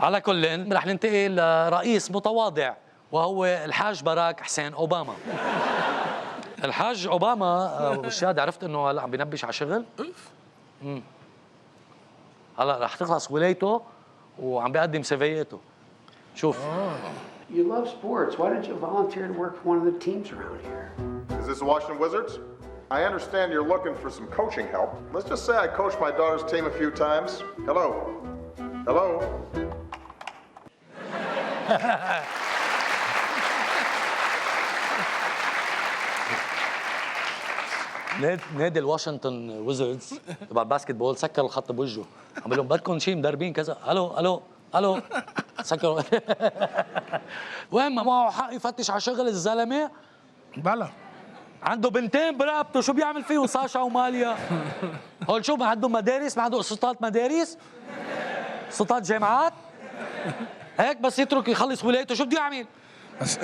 على كل رح ننتقل لرئيس متواضع وهو الحاج باراك حسين اوباما. الحاج اوباما والشاد عرفت انه هلا عم بينبش على شغل؟ هلا رح تخلص ولايته وعم بيقدم سيفياته. شوف. You love sports. Why did you volunteer to work for one of the teams around here? Is this the Washington Wizards? I understand you're looking for some coaching help. Let's just say I coached my daughter's team a few times. Hello? Hello? نادي الواشنطن ويزردز تبع الباسكت بول سكر الخط بوجهه، عم بقول لهم بدكم شيء مدربين كذا. الو الو الو سكروا. وين ما معه حق يفتش على شغل الزلمه؟ بلا عنده بنتين برقبته، شو بيعمل فيهم ساشا وماليا؟ هول شو ما عندهم مدارس؟ ما عندهم قسطات مدارس؟ قسطات جامعات؟ هيك بس يترك يخلص ولايته شو بده يعمل؟ بس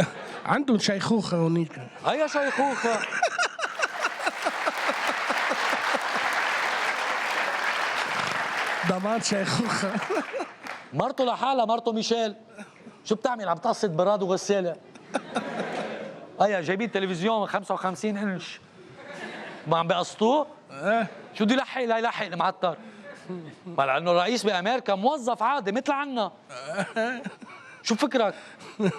عندهم شيخوخه هونيك. هيا شيخوخه. ضمان شيخوخه. مرته لحالها، مرته ميشيل شو بتعمل؟ عم تقصد براد وغساله. هيا جايبين تلفزيون 55 انش ما عم بيقسطوه؟ شو بده يلحق؟ لا يلحق المعطر. ما لانه الرئيس بامريكا موظف عادي مثل عنا. شو فكرك؟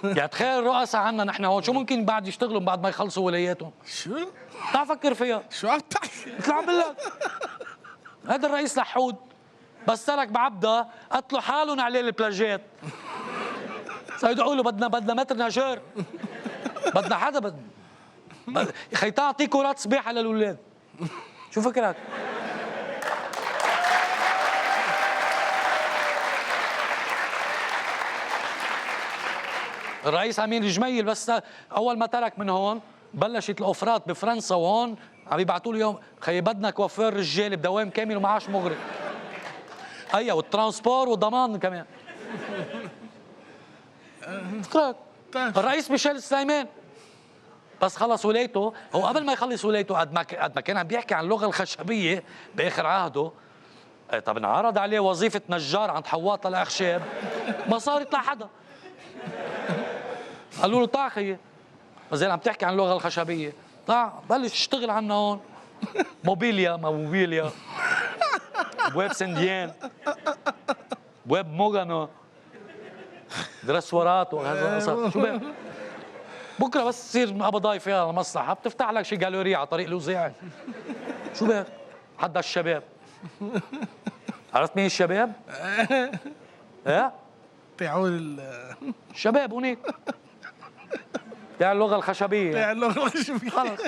يعني تخيل الرؤساء عنا نحن هون شو ممكن بعد يشتغلوا بعد ما يخلصوا ولاياتهم؟ شو؟ تعال فكر فيها. شو عم تحكي؟ مثل عم بقول لك هذا الرئيس لحود بس ترك بعبده قتلوا حالهم عليه البلاجات. صاروا يدعوا له بدنا متر ناجور، بدنا حدا خي تعطي كرات سباحه للاولاد. شو فكرك؟ الرئيس امين الجميل بس اول ما ترك من هون بلشت الاوفرات بفرنسا وهون عم يبعثوا له يوم خي بدنا كوافير رجال بدوام كامل ومعاش مغري. هيا والترانسبور والضمان كمان. فكرك الرئيس ميشيل سليمان بس خلص ولايته. هو قبل ما يخلص ولايته قد ما كان عم بيحكي عن اللغه الخشبيه باخر عهده. طب انعرض عليه وظيفه نجار عند حواط الاخشاب ما صار يطلع حدا. قالوا له طاع خيي بس عم تحكي عن اللغه الخشبيه طاع بلش اشتغل عنا هون. موبيليا ما موبيليا، بواب سنديان، بواب موغانو، درسورات وهذا القصص. شو بقى؟ بكره بس تصير قبضاي فيها المصلحه بتفتح لك شي جالوري على طريق الوزيعي. شو بقى؟ حدا الشباب. عرفت مين الشباب؟ ايه؟ بيعول الشباب هونيك بتاع اللغه الخشبيه. بيعول خلص.